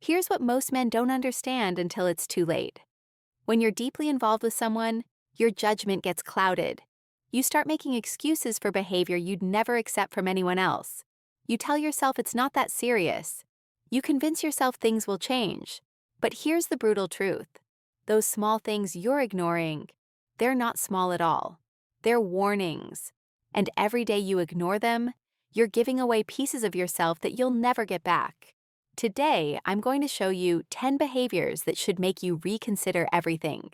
Here's what most men don't understand until it's too late. When you're deeply involved with someone, your judgment gets clouded. You start making excuses for behavior you'd never accept from anyone else. You tell yourself it's not that serious. You convince yourself things will change. But here's the brutal truth. Those small things you're ignoring, they're not small at all. They're warnings. And every day you ignore them, you're giving away pieces of yourself that you'll never get back. Today, I'm going to show you 10 behaviors that should make you reconsider everything.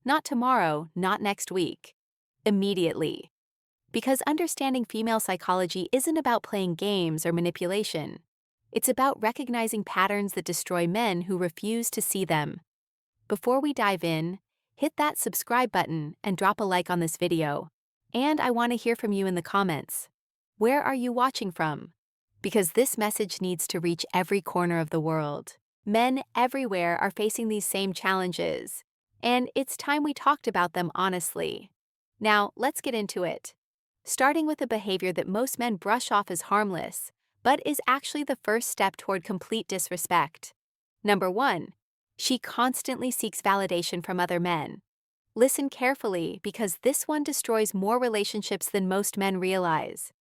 Not tomorrow, not next week. Immediately. Because understanding female psychology isn't about playing games or manipulation. It's about recognizing patterns that destroy men who refuse to see them. Before we dive in, hit that subscribe button and drop a like on this video. And I want to hear from you in the comments. Where are you watching from? Because this message needs to reach every corner of the world. Men everywhere are facing these same challenges, and it's time we talked about them honestly. Now, let's get into it. Starting with a behavior that most men brush off as harmless, but is actually the first step toward complete disrespect. Number 1. She constantly seeks validation from other men. Listen carefully, because this one destroys more relationships than most men realize.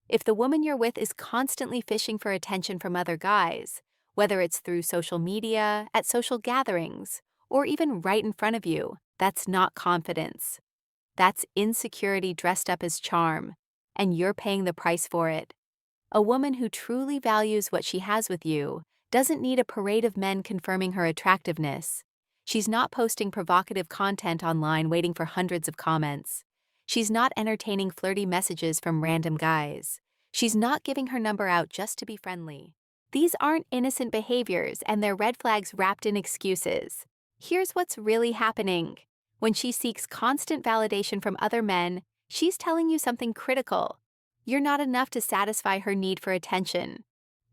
If the woman you're with is constantly fishing for attention from other guys, whether it's through social media, at social gatherings, or even right in front of you, that's not confidence. That's insecurity dressed up as charm, and you're paying the price for it. A woman who truly values what she has with you doesn't need a parade of men confirming her attractiveness. She's not posting provocative content online waiting for hundreds of comments. She's not entertaining flirty messages from random guys. She's not giving her number out just to be friendly. These aren't innocent behaviors, and they're red flags wrapped in excuses. Here's what's really happening. When she seeks constant validation from other men, she's telling you something critical. You're not enough to satisfy her need for attention.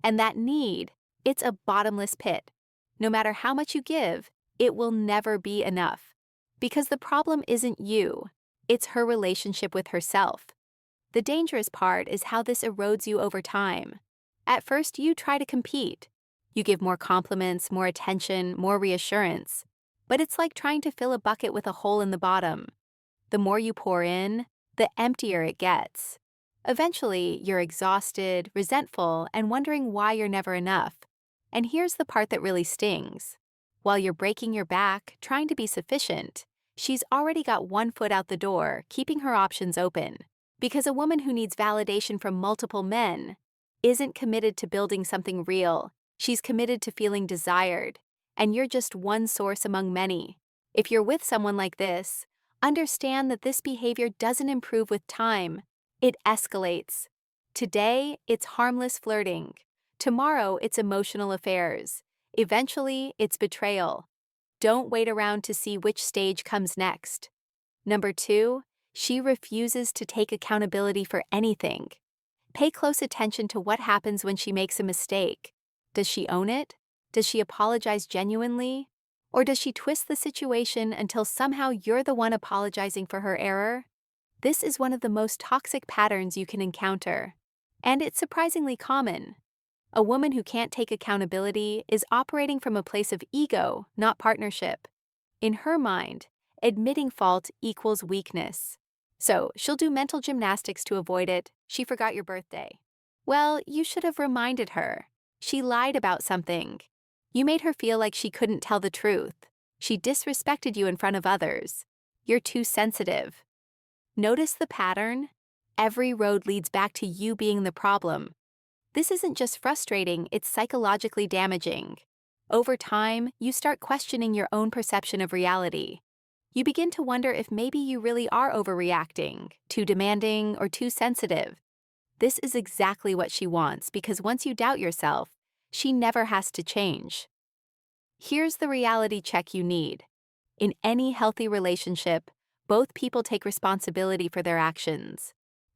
And that need, it's a bottomless pit. No matter how much you give, it will never be enough. Because the problem isn't you. It's her relationship with herself. The dangerous part is how this erodes you over time. At first, you try to compete. You give more compliments, more attention, more reassurance. But it's like trying to fill a bucket with a hole in the bottom. The more you pour in, the emptier it gets. Eventually, you're exhausted, resentful, and wondering why you're never enough. And here's the part that really stings. While you're breaking your back, trying to be sufficient, she's already got one foot out the door, keeping her options open. Because a woman who needs validation from multiple men isn't committed to building something real. She's committed to feeling desired. And you're just one source among many. If you're with someone like this, understand that this behavior doesn't improve with time. It escalates. Today, it's harmless flirting. Tomorrow, it's emotional affairs. Eventually, it's betrayal. Don't wait around to see which stage comes next. Number 2, she refuses to take accountability for anything. Pay close attention to what happens when she makes a mistake. Does she own it? Does she apologize genuinely? Or does she twist the situation until somehow you're the one apologizing for her error? This is one of the most toxic patterns you can encounter. And it's surprisingly common. A woman who can't take accountability is operating from a place of ego, not partnership. In her mind, admitting fault equals weakness. So she'll do mental gymnastics to avoid it. She forgot your birthday. Well, you should have reminded her. She lied about something. You made her feel like she couldn't tell the truth. She disrespected you in front of others. You're too sensitive. Notice the pattern? Every road leads back to you being the problem. This isn't just frustrating, it's psychologically damaging. Over time, you start questioning your own perception of reality. You begin to wonder if maybe you really are overreacting, too demanding, or too sensitive. This is exactly what she wants, because once you doubt yourself, she never has to change. Here's the reality check you need. In any healthy relationship, both people take responsibility for their actions.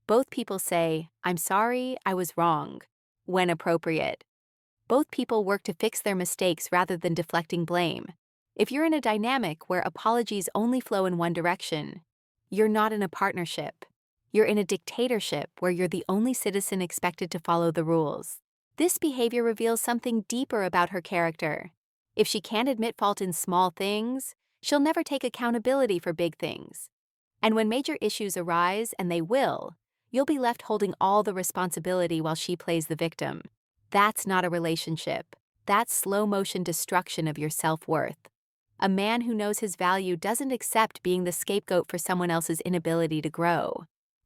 Both people say, "I'm sorry, I was wrong," when appropriate. Both people work to fix their mistakes rather than deflecting blame. If you're in a dynamic where apologies only flow in one direction, you're not in a partnership. You're in a dictatorship where you're the only citizen expected to follow the rules. This behavior reveals something deeper about her character. If she can't admit fault in small things, she'll never take accountability for big things. And when major issues arise, and they will, you'll be left holding all the responsibility while she plays the victim. That's not a relationship. That's slow-motion destruction of your self-worth. A man who knows his value doesn't accept being the scapegoat for someone else's inability to grow.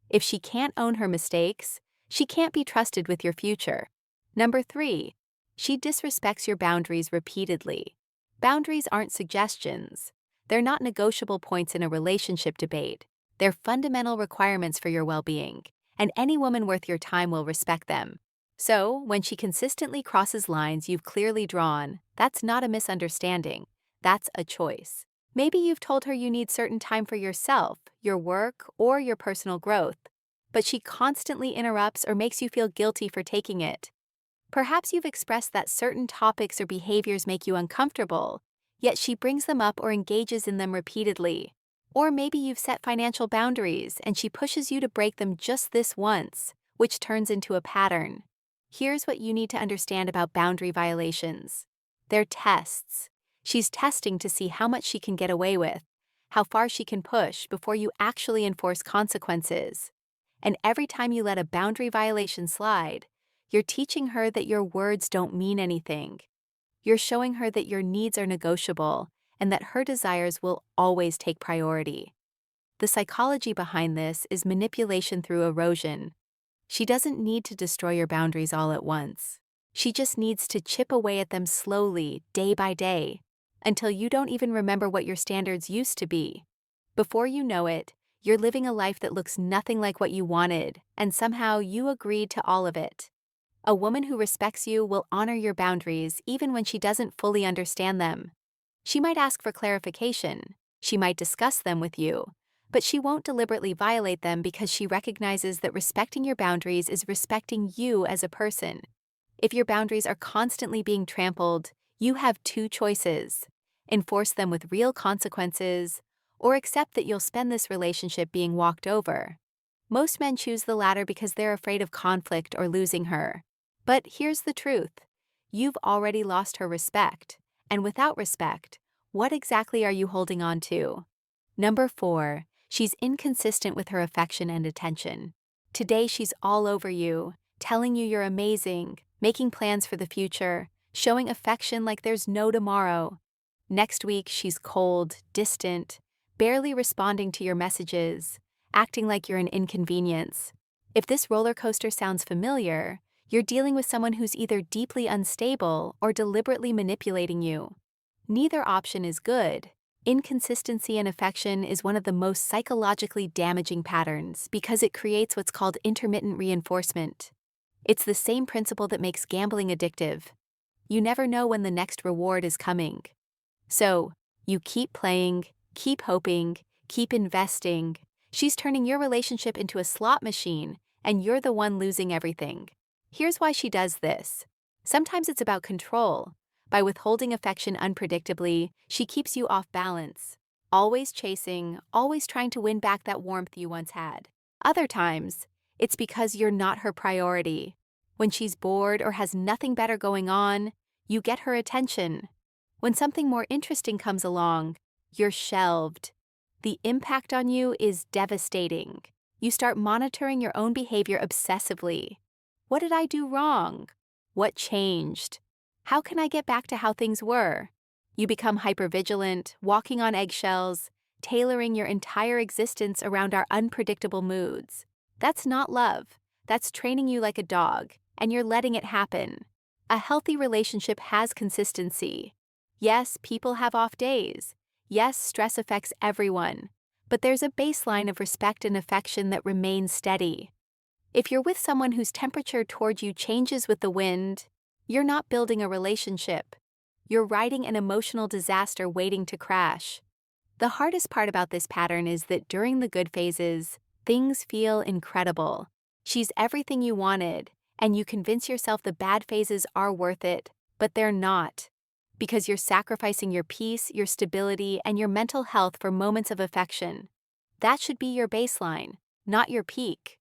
If she can't own her mistakes, she can't be trusted with your future. Number 3, she disrespects your boundaries repeatedly. Boundaries aren't suggestions. They're not negotiable points in a relationship debate. They're fundamental requirements for your well-being, and any woman worth your time will respect them. So, when she consistently crosses lines you've clearly drawn, that's not a misunderstanding. That's a choice. Maybe you've told her you need certain time for yourself, your work, or your personal growth, but she constantly interrupts or makes you feel guilty for taking it. Perhaps you've expressed that certain topics or behaviors make you uncomfortable, yet she brings them up or engages in them repeatedly. Or maybe you've set financial boundaries and she pushes you to break them just this once, which turns into a pattern. Here's what you need to understand about boundary violations. They're tests. She's testing to see how much she can get away with, how far she can push before you actually enforce consequences. And every time you let a boundary violation slide, you're teaching her that your words don't mean anything. You're showing her that your needs are negotiable and that her desires will always take priority. The psychology behind this is manipulation through erosion. She doesn't need to destroy your boundaries all at once. She just needs to chip away at them slowly, day by day, until you don't even remember what your standards used to be. Before you know it, you're living a life that looks nothing like what you wanted, and somehow you agreed to all of it. A woman who respects you will honor your boundaries even when she doesn't fully understand them. She might ask for clarification, she might discuss them with you, but she won't deliberately violate them because she recognizes that respecting your boundaries is respecting you as a person. If your boundaries are constantly being trampled, you have two choices: enforce them with real consequences, or accept that you'll spend this relationship being walked over. Most men choose the latter because they're afraid of conflict or losing her. But here's the truth. You've already lost her respect. And without respect, what exactly are you holding on to? Number 4, she's inconsistent with her affection and attention. Today she's all over you, telling you you're amazing, making plans for the future, showing affection like there's no tomorrow. Next week she's cold, distant, barely responding to your messages, acting like you're an inconvenience. If this roller coaster sounds familiar, you're dealing with someone who's either deeply unstable or deliberately manipulating you. Neither option is good. Inconsistency in affection is one of the most psychologically damaging patterns because it creates what's called intermittent reinforcement. It's the same principle that makes gambling addictive. You never know when the next reward is coming. So, you keep playing, keep hoping, keep investing. She's turning your relationship into a slot machine, and you're the one losing everything. Here's why she does this. Sometimes it's about control. By withholding affection unpredictably, she keeps you off balance, always chasing, always trying to win back that warmth you once had. Other times, it's because you're not her priority. When she's bored or has nothing better going on, you get her attention. When something more interesting comes along, you're shelved. The impact on you is devastating. You start monitoring your own behavior obsessively. What did I do wrong? What changed? How can I get back to how things were? You become hypervigilant, walking on eggshells, tailoring your entire existence around our unpredictable moods. That's not love. That's training you like a dog, and you're letting it happen. A healthy relationship has consistency. Yes, people have off days. Yes, stress affects everyone. But there's a baseline of respect and affection that remains steady. If you're with someone whose temperature toward you changes with the wind, you're not building a relationship. You're riding an emotional disaster waiting to crash. The hardest part about this pattern is that during the good phases, things feel incredible. She's everything you wanted, and you convince yourself the bad phases are worth it, but they're not. Because you're sacrificing your peace, your stability, and your mental health for moments of affection. That should be your baseline, not your peak.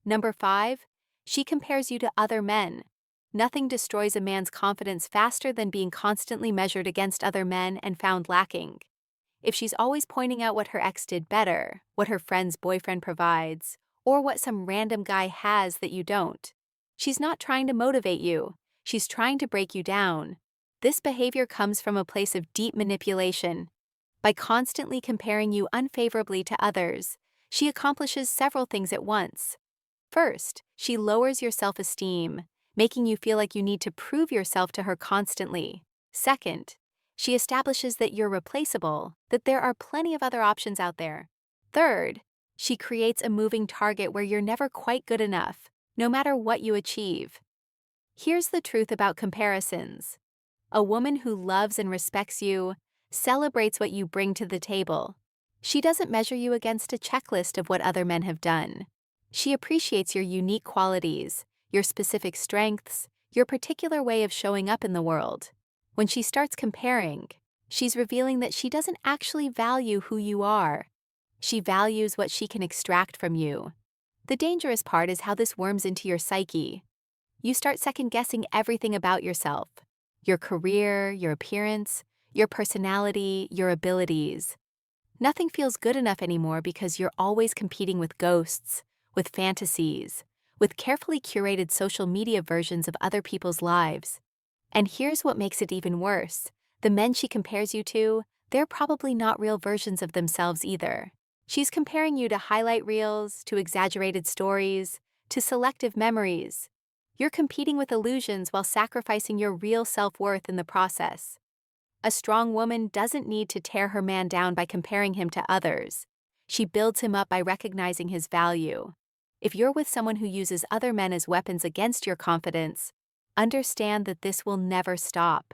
Number 5, she compares you to other men. Nothing destroys a man's confidence faster than being constantly measured against other men and found lacking. If she's always pointing out what her ex did better, what her friend's boyfriend provides, or what some random guy has that you don't, she's not trying to motivate you, she's trying to break you down. This behavior comes from a place of deep manipulation. By constantly comparing you unfavorably to others, she accomplishes several things at once. First, she lowers your self-esteem, making you feel like you need to prove yourself to her constantly. Second, she establishes that you're replaceable, that there are plenty of other options out there. Third, she creates a moving target where you're never quite good enough, no matter what you achieve. Here's the truth about comparisons. A woman who loves and respects you celebrates what you bring to the table. She doesn't measure you against a checklist of what other men have done. She appreciates your unique qualities, your specific strengths, your particular way of showing up in the world. When she starts comparing, she's revealing that she doesn't actually value who you are. She values what she can extract from you. The dangerous part is how this worms into your psyche. You start second-guessing everything about yourself: your career, your appearance, your personality, your abilities. Nothing feels good enough anymore because you're always competing with ghosts, with fantasies, with carefully curated social media versions of other people's lives. And here's what makes it even worse. The men she compares you to, they're probably not real versions of themselves either. She's comparing you to highlight reels, to exaggerated stories, to selective memories. You're competing with illusions while sacrificing your real self-worth in the process. A strong woman doesn't need to tear her man down by comparing him to others. She builds him up by recognizing his value. If you're with someone who uses other men as weapons against your confidence, understand that this will never stop.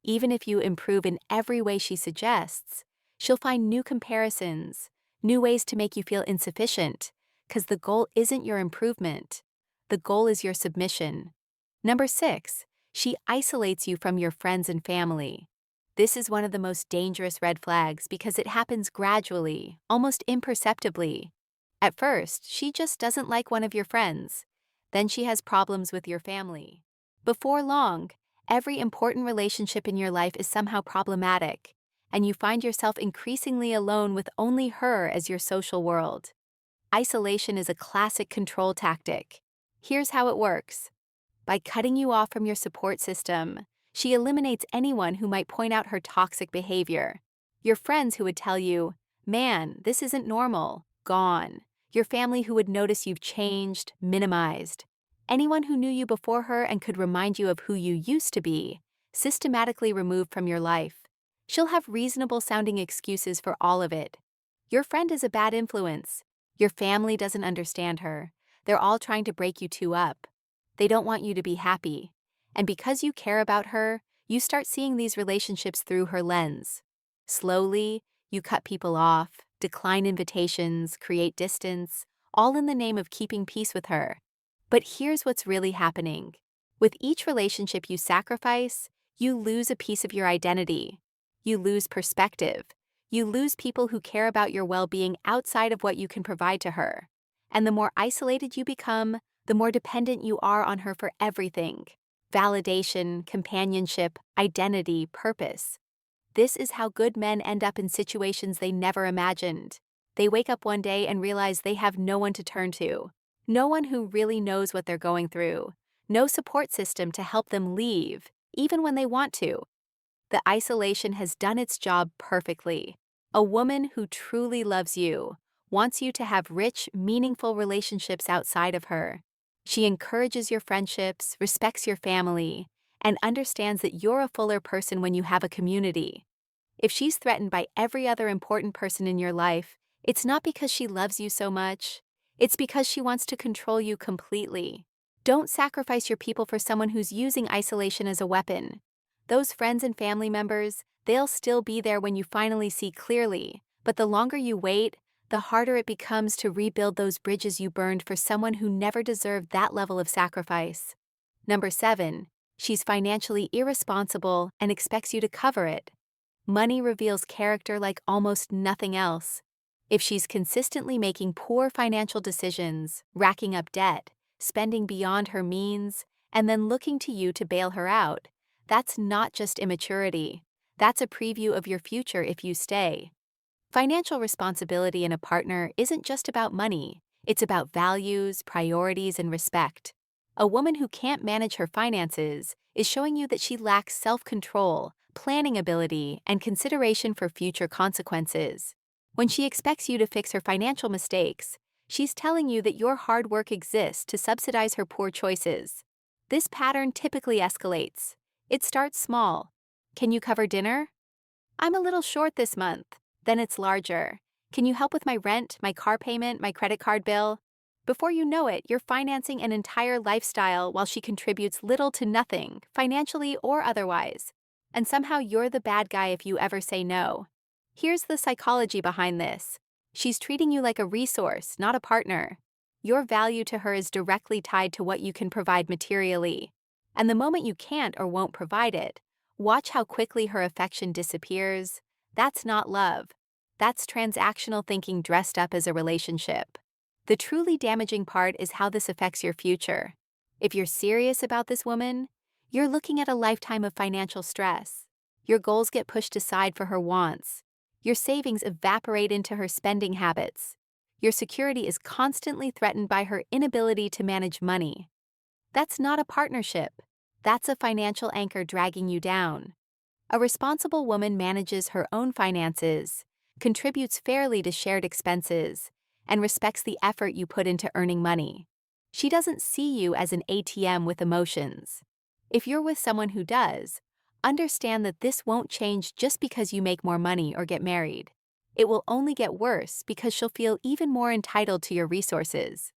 Even if you improve in every way she suggests, she'll find new comparisons, new ways to make you feel insufficient, because the goal isn't your improvement. The goal is your submission. Number 6, she isolates you from your friends and family. This is one of the most dangerous red flags because it happens gradually, almost imperceptibly. At first, she just doesn't like one of your friends. Then she has problems with your family. Before long, every important relationship in your life is somehow problematic, and you find yourself increasingly alone with only her as your social world. Isolation is a classic control tactic. Here's how it works. By cutting you off from your support system, she eliminates anyone who might point out her toxic behavior. Your friends who would tell you, "Man, this isn't normal," gone. Your family who would notice you've changed, minimized. Anyone who knew you before her and could remind you of who you used to be, systematically removed from your life. She'll have reasonable-sounding excuses for all of it. Your friend is a bad influence. Your family doesn't understand her. They're all trying to break you two up. They don't want you to be happy. And because you care about her, you start seeing these relationships through her lens. Slowly, you cut people off, decline invitations, create distance, all in the name of keeping peace with her. But here's what's really happening. With each relationship you sacrifice, you lose a piece of your identity. You lose perspective. You lose people who care about your well-being outside of what you can provide to her. And the more isolated you become, the more dependent you are on her for everything: validation, companionship, identity, purpose. This is how good men end up in situations they never imagined. They wake up one day and realize they have no one to turn to. No one who really knows what they're going through. No support system to help them leave, even when they want to. The isolation has done its job perfectly. A woman who truly loves you wants you to have rich, meaningful relationships outside of her. She encourages your friendships, respects your family, and understands that you're a fuller person when you have a community. If she's threatened by every other important person in your life, it's not because she loves you so much. It's because she wants to control you completely. Don't sacrifice your people for someone who's using isolation as a weapon. Those friends and family members, they'll still be there when you finally see clearly, but the longer you wait, the harder it becomes to rebuild those bridges you burned for someone who never deserved that level of sacrifice. Number 7, she's financially irresponsible and expects you to cover it. Money reveals character like almost nothing else. If she's consistently making poor financial decisions, racking up debt, spending beyond her means, and then looking to you to bail her out, that's not just immaturity. That's a preview of your future if you stay. Financial responsibility in a partner isn't just about money, it's about values, priorities, and respect. A woman who can't manage her finances is showing you that she lacks self-control, planning ability, and consideration for future consequences. When she expects you to fix her financial mistakes, she's telling you that your hard work exists to subsidize her poor choices. This pattern typically escalates. It starts small. Can you cover dinner? I'm a little short this month. Then it's larger. Can you help with my rent, my car payment, my credit card bill? Before you know it, you're financing an entire lifestyle while she contributes little to nothing, financially or otherwise. And somehow you're the bad guy if you ever say no. Here's the psychology behind this. She's treating you like a resource, not a partner. Your value to her is directly tied to what you can provide materially. And the moment you can't or won't provide it, watch how quickly her affection disappears. That's not love. That's transactional thinking dressed up as a relationship. The truly damaging part is how this affects your future. If you're serious about this woman, you're looking at a lifetime of financial stress. Your goals get pushed aside for her wants. Your savings evaporate into her spending habits. Your security is constantly threatened by her inability to manage money. That's not a partnership. That's a financial anchor dragging you down. A responsible woman manages her own finances, contributes fairly to shared expenses, and respects the effort you put into earning money. She doesn't see you as an ATM with emotions. If you're with someone who does, understand that this won't change just because you make more money or get married. It will only get worse because she'll feel even more entitled to your resources.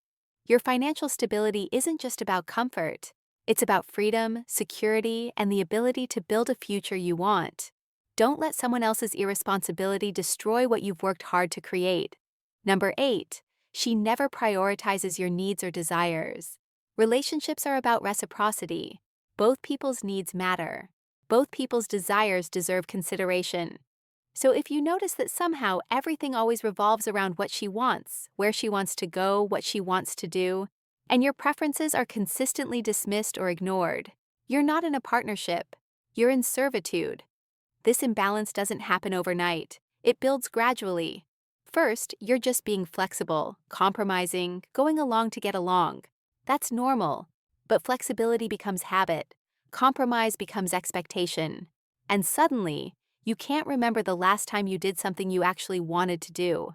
Your financial stability isn't just about comfort. It's about freedom, security, and the ability to build a future you want. Don't let someone else's irresponsibility destroy what you've worked hard to create. Number 8, she never prioritizes your needs or desires. Relationships are about reciprocity. Both people's needs matter. Both people's desires deserve consideration. So if you notice that somehow everything always revolves around what she wants, where she wants to go, what she wants to do, and your preferences are consistently dismissed or ignored, you're not in a partnership. You're in servitude. This imbalance doesn't happen overnight. It builds gradually. First, you're just being flexible, compromising, going along to get along. That's normal. But flexibility becomes habit. Compromise becomes expectation. And suddenly, you can't remember the last time you did something you actually wanted to do.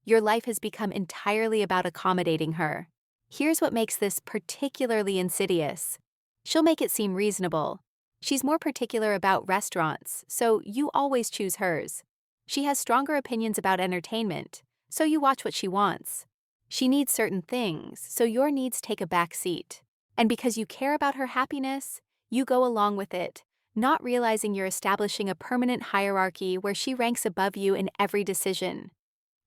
Your life has become entirely about accommodating her. Here's what makes this particularly insidious. She'll make it seem reasonable. She's more particular about restaurants, so you always choose hers. She has stronger opinions about entertainment, so you watch what she wants. She needs certain things, so your needs take a back seat. And because you care about her happiness, you go along with it, not realizing you're establishing a permanent hierarchy where she ranks above you in every decision.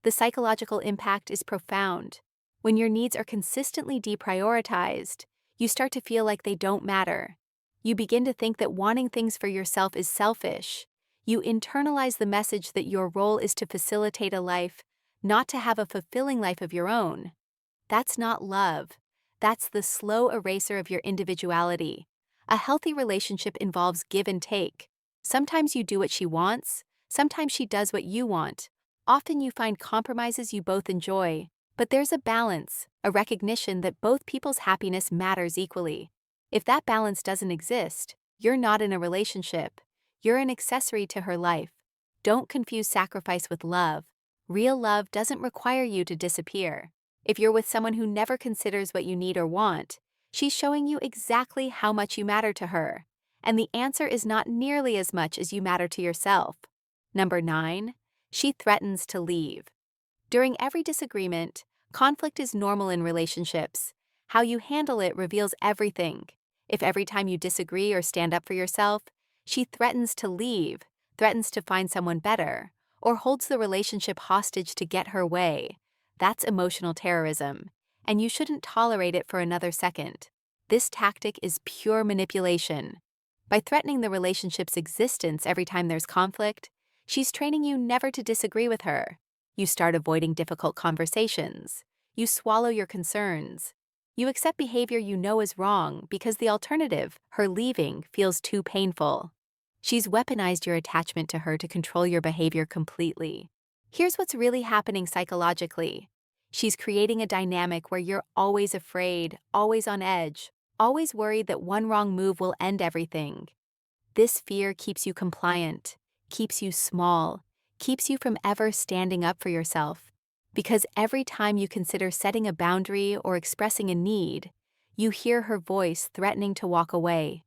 The psychological impact is profound. When your needs are consistently deprioritized, you start to feel like they don't matter. You begin to think that wanting things for yourself is selfish. You internalize the message that your role is to facilitate a life, not to have a fulfilling life of your own. That's not love. That's the slow eraser of your individuality. A healthy relationship involves give and take. Sometimes you do what she wants, sometimes she does what you want. Often you find compromises you both enjoy. But there's a balance, a recognition that both people's happiness matters equally. If that balance doesn't exist, you're not in a relationship. You're an accessory to her life. Don't confuse sacrifice with love. Real love doesn't require you to disappear. If you're with someone who never considers what you need or want, she's showing you exactly how much you matter to her. And the answer is not nearly as much as you matter to yourself. Number 9, she threatens to leave. During every disagreement, conflict is normal in relationships. How you handle it reveals everything. If every time you disagree or stand up for yourself, she threatens to leave, threatens to find someone better, or holds the relationship hostage to get her way, that's emotional terrorism, and you shouldn't tolerate it for another second. This tactic is pure manipulation. By threatening the relationship's existence every time there's conflict, she's training you never to disagree with her. You start avoiding difficult conversations. You swallow your concerns. You accept behavior you know is wrong because the alternative, her leaving, feels too painful. She's weaponized your attachment to her to control your behavior completely. Here's what's really happening psychologically. She's creating a dynamic where you're always afraid, always on edge, always worried that one wrong move will end everything. This fear keeps you compliant, keeps you small, keeps you from ever standing up for yourself. Because every time you consider setting a boundary or expressing a need, you hear her voice threatening to walk away.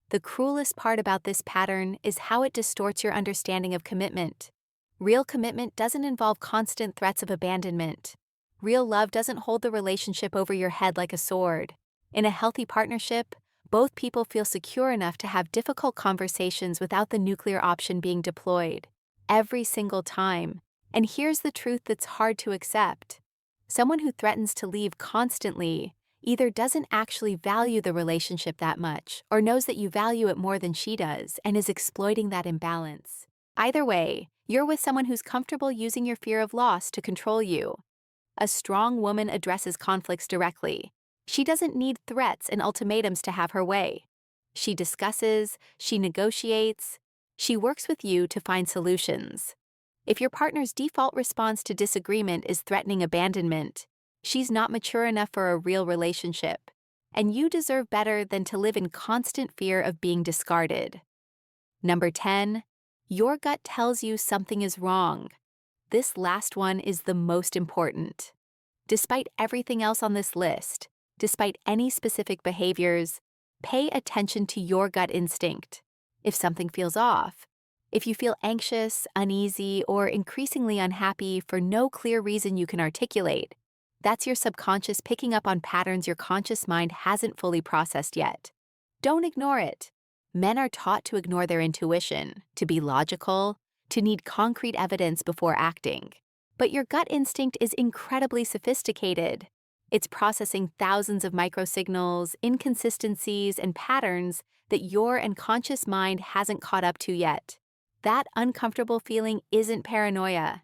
The cruelest part about this pattern is how it distorts your understanding of commitment. Real commitment doesn't involve constant threats of abandonment. Real love doesn't hold the relationship over your head like a sword. In a healthy partnership, both people feel secure enough to have difficult conversations without the nuclear option being deployed. Every single time. And here's the truth that's hard to accept. Someone who threatens to leave constantly either doesn't actually value the relationship that much or knows that you value it more than she does and is exploiting that imbalance. Either way, you're with someone who's comfortable using your fear of loss to control you. A strong woman addresses conflicts directly. She doesn't need threats and ultimatums to have her way. She discusses, she negotiates, she works with you to find solutions. If your partner's default response to disagreement is threatening abandonment, she's not mature enough for a real relationship, and you deserve better than to live in constant fear of being discarded. Number 10, your gut tells you something is wrong. This last one is the most important. Despite everything else on this list, despite any specific behaviors, pay attention to your gut instinct. If something feels off, if you feel anxious, uneasy, or increasingly unhappy for no clear reason you can articulate, that's your subconscious picking up on patterns your conscious mind hasn't fully processed yet. Don't ignore it. Men are taught to ignore their intuition, to be logical, to need concrete evidence before acting. But your gut instinct is incredibly sophisticated. It's processing thousands of microsignals, inconsistencies, and patterns that your unconscious mind hasn't caught up to yet. That uncomfortable feeling isn't paranoia.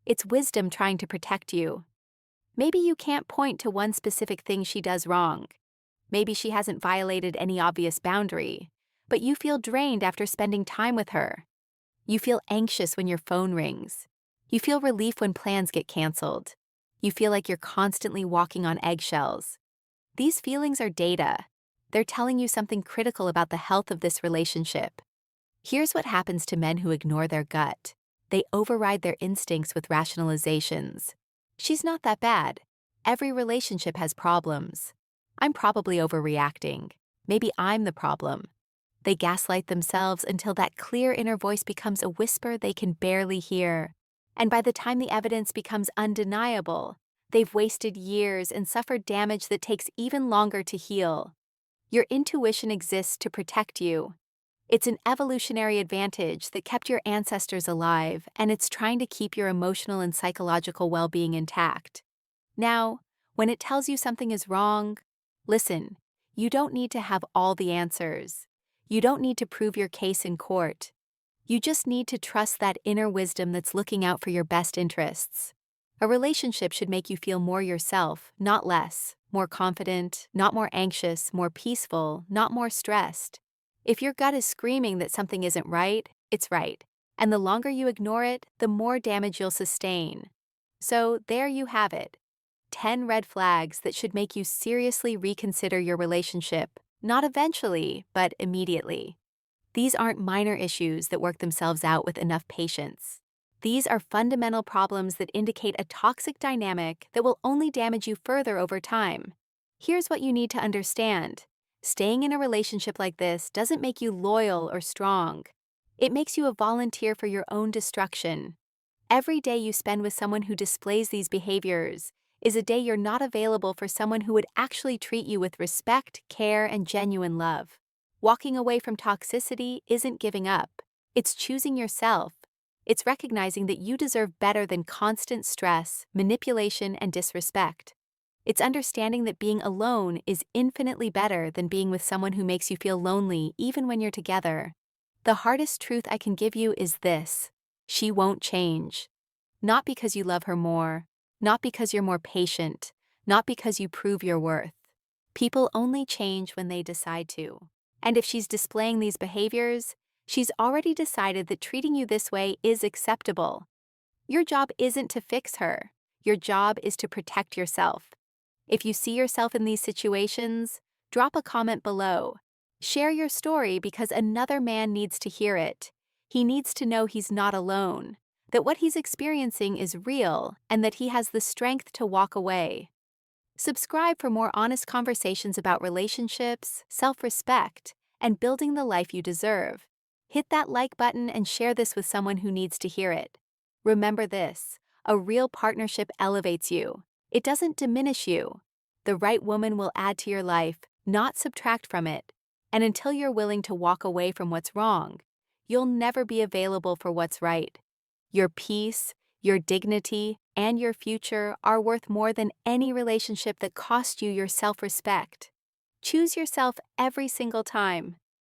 It's wisdom trying to protect you. Maybe you can't point to one specific thing she does wrong. Maybe she hasn't violated any obvious boundary, but you feel drained after spending time with her. You feel anxious when your phone rings. You feel relief when plans get canceled. You feel like you're constantly walking on eggshells. These feelings are data. They're telling you something critical about the health of this relationship. Here's what happens to men who ignore their gut. They override their instincts with rationalizations. She's not that bad. Every relationship has problems. I'm probably overreacting. Maybe I'm the problem. They gaslight themselves until that clear inner voice becomes a whisper they can barely hear. And by the time the evidence becomes undeniable, they've wasted years and suffered damage that takes even longer to heal. Your intuition exists to protect you. It's an evolutionary advantage that kept your ancestors alive, and it's trying to keep your emotional and psychological well-being intact. Now, when it tells you something is wrong, listen, you don't need to have all the answers. You don't need to prove your case in court. You just need to trust that inner wisdom that's looking out for your best interests. A relationship should make you feel more yourself, not less, more confident, not more anxious, more peaceful, not more stressed. If your gut is screaming that something isn't right, it's right. And the longer you ignore it, the more damage you'll sustain. So there you have it. 10 red flags that should make you seriously reconsider your relationship, not eventually, but immediately. These aren't minor issues that work themselves out with enough patience. These are fundamental problems that indicate a toxic dynamic that will only damage you further over time. Here's what you need to understand. Staying in a relationship like this doesn't make you loyal or strong. It makes you a volunteer for your own destruction. Every day you spend with someone who displays these behaviors is a day you're not available for someone who would actually treat you with respect, care, and genuine love. Walking away from toxicity isn't giving up. It's choosing yourself. It's recognizing that you deserve better than constant stress, manipulation, and disrespect. It's understanding that being alone is infinitely better than being with someone who makes you feel lonely even when you're together. The hardest truth I can give you is this: she won't change. Not because you love her more, not because you're more patient, not because you prove your worth. People only change when they decide to. And if she's displaying these behaviors, she's already decided that treating you this way is acceptable. Your job isn't to fix her. Your job is to protect yourself. If you see yourself in these situations, drop a comment below. Share your story because another man needs to hear it. He needs to know he's not alone, that what he's experiencing is real, and that he has the strength to walk away. Subscribe for more honest conversations about relationships, self-respect, and building the life you deserve. Hit that like button and share this with someone who needs to hear it. Remember this: a real partnership elevates you. It doesn't diminish you. The right woman will add to your life, not subtract from it. And until you're willing to walk away from what's wrong, you'll never be available for what's right. Your peace, your dignity, and your future are worth more than any relationship that cost you your self-respect. Choose yourself every single time.